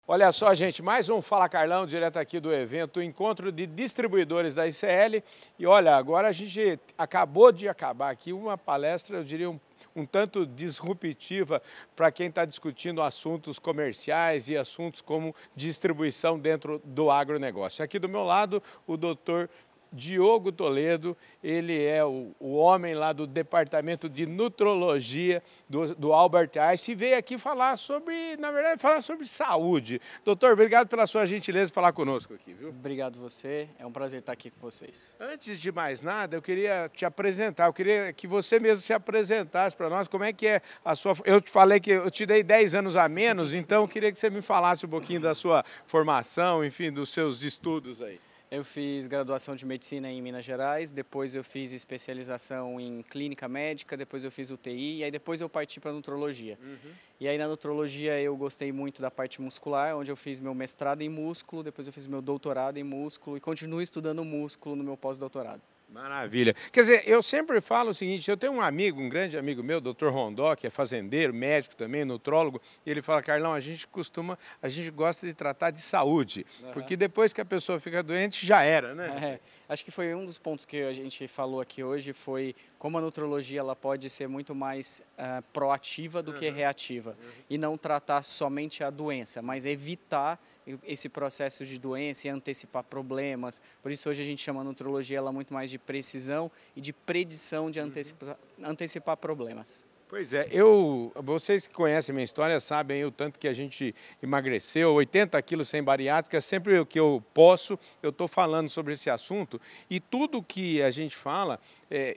Olha só, gente, mais um Fala Carlão, direto aqui do evento Encontro de Distribuidores da ICL. E olha, agora a gente acabou de acabar aqui uma palestra, eu diria, um tanto disruptiva para quem está discutindo assuntos comerciais e assuntos como distribuição dentro do agronegócio. Aqui do meu lado, o doutor Diogo Toledo, ele é o homem lá do Departamento de Nutrologia do Albert Einstein e veio aqui falar sobre, na verdade, falar sobre saúde. Doutor, obrigado pela sua gentileza de falar conosco aqui, viu? Obrigado você, é um prazer estar aqui com vocês. Antes de mais nada, eu queria te apresentar, eu queria que você mesmo se apresentasse para nós, como é que é a sua... Eu te falei que eu te dei 10 anos a menos, então eu queria que você me falasse um pouquinho da sua formação, enfim, dos seus estudos aí. Eu fiz graduação de medicina em Minas Gerais, depois eu fiz especialização em clínica médica, depois eu fiz UTI e aí depois eu parti para nutrologia. E aí na nutrologia eu gostei muito da parte muscular, onde eu fiz meu mestrado em músculo, depois eu fiz meu doutorado em músculo e continuo estudando músculo no meu pós-doutorado. Maravilha. Quer dizer, eu sempre falo o seguinte, eu tenho um amigo, um grande amigo meu, Dr. Rondó, que é fazendeiro, médico também, nutrólogo, e ele fala, Carlão, a gente gosta de tratar de saúde, porque depois que a pessoa fica doente, já era, né? Acho que foi um dos pontos que a gente falou aqui hoje, foi como a nutrologia ela pode ser muito mais proativa do que reativa, e não tratar somente a doença, mas evitar esse processo de doença e antecipar problemas. Por isso hoje a gente chama a nutrologia ela muito mais de precisão e de predição de antecipar problemas. Pois é, vocês que conhecem minha história sabem o tanto que a gente emagreceu, 80 quilos sem bariátrica, sempre que eu posso, eu estou falando sobre esse assunto e tudo que a gente fala,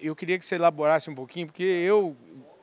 eu queria que você elaborasse um pouquinho, porque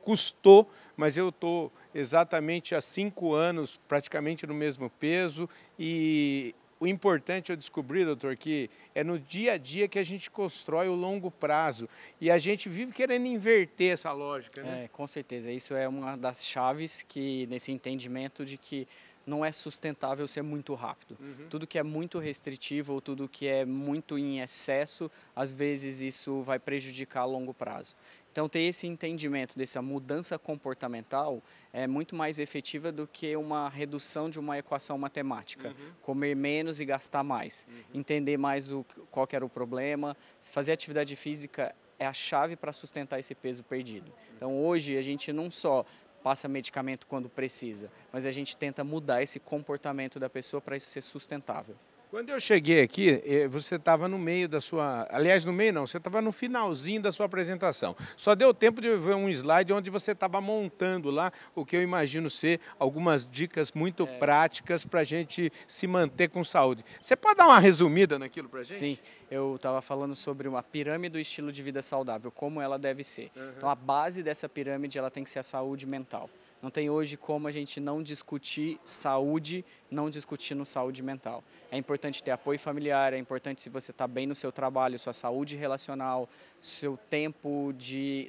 custou, mas eu estou exatamente há 5 anos praticamente no mesmo peso e o importante eu descobri, doutor, que é no dia a dia que a gente constrói o longo prazo e a gente vive querendo inverter essa lógica, né? Com certeza, isso é uma das chaves que nesse entendimento de que não é sustentável ser muito rápido. Tudo que é muito restritivo ou tudo que é muito em excesso, às vezes isso vai prejudicar a longo prazo. Então, ter esse entendimento dessa mudança comportamental é muito mais efetiva do que uma redução de uma equação matemática. Comer menos e gastar mais. Entender mais qual que era o problema. Fazer atividade física é a chave para sustentar esse peso perdido. Então, hoje, a gente não só passa medicamento quando precisa, mas a gente tenta mudar esse comportamento da pessoa para isso ser sustentável. Quando eu cheguei aqui, você estava no meio da sua... Aliás, no meio não, você estava no finalzinho da sua apresentação. Só deu tempo de ver um slide onde você estava montando lá o que eu imagino ser algumas dicas muito práticas para a gente se manter com saúde. Você pode dar uma resumida naquilo para a gente? Sim, eu estava falando sobre uma pirâmide do estilo de vida saudável, como ela deve ser. Então, a base dessa pirâmide ela tem que ser a saúde mental. Não tem hoje como a gente não discutir saúde, não discutindo saúde mental. É importante ter apoio familiar, é importante se você está bem no seu trabalho, sua saúde relacional, seu tempo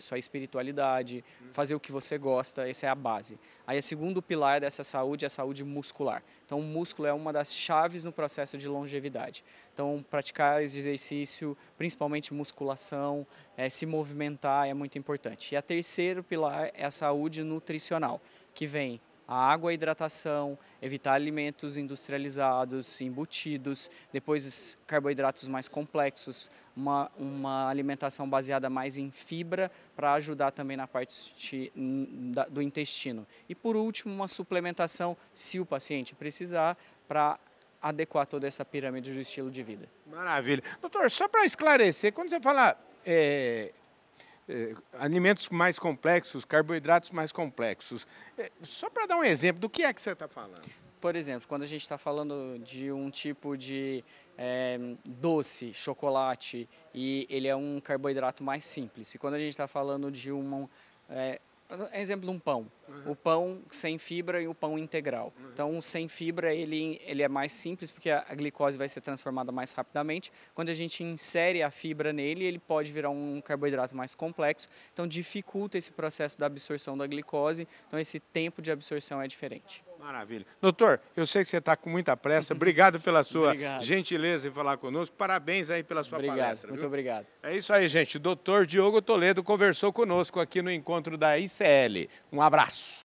sua espiritualidade, fazer o que você gosta, essa é a base. Aí o segundo pilar dessa saúde é a saúde muscular. Então o músculo é uma das chaves no processo de longevidade. Então praticar exercício, principalmente musculação, se movimentar é muito importante. E a terceiro pilar é a saúde nutricional, que vem a água e a hidratação, evitar alimentos industrializados, embutidos, depois carboidratos mais complexos, uma alimentação baseada mais em fibra para ajudar também na parte do intestino. E por último, uma suplementação, se o paciente precisar, para adequar toda essa pirâmide do estilo de vida. Maravilha. Doutor, só para esclarecer, quando você fala alimentos mais complexos, carboidratos mais complexos, só para dar um exemplo, do que é que você está falando? Por exemplo, quando a gente está falando de um tipo de doce, chocolate, e ele é um carboidrato mais simples. E quando a gente está falando de exemplo de um pão. O pão sem fibra e o pão integral. Então, o sem fibra, ele é mais simples, porque a glicose vai ser transformada mais rapidamente. Quando a gente insere a fibra nele, ele pode virar um carboidrato mais complexo. Então, dificulta esse processo da absorção da glicose. Então, esse tempo de absorção é diferente. Maravilha. Doutor, eu sei que você está com muita pressa. Obrigado pela sua gentileza em falar conosco. Parabéns aí pela sua palestra. Muito obrigado. É isso aí, gente. O doutor Diogo Toledo conversou conosco aqui no encontro da ICL. Um abraço.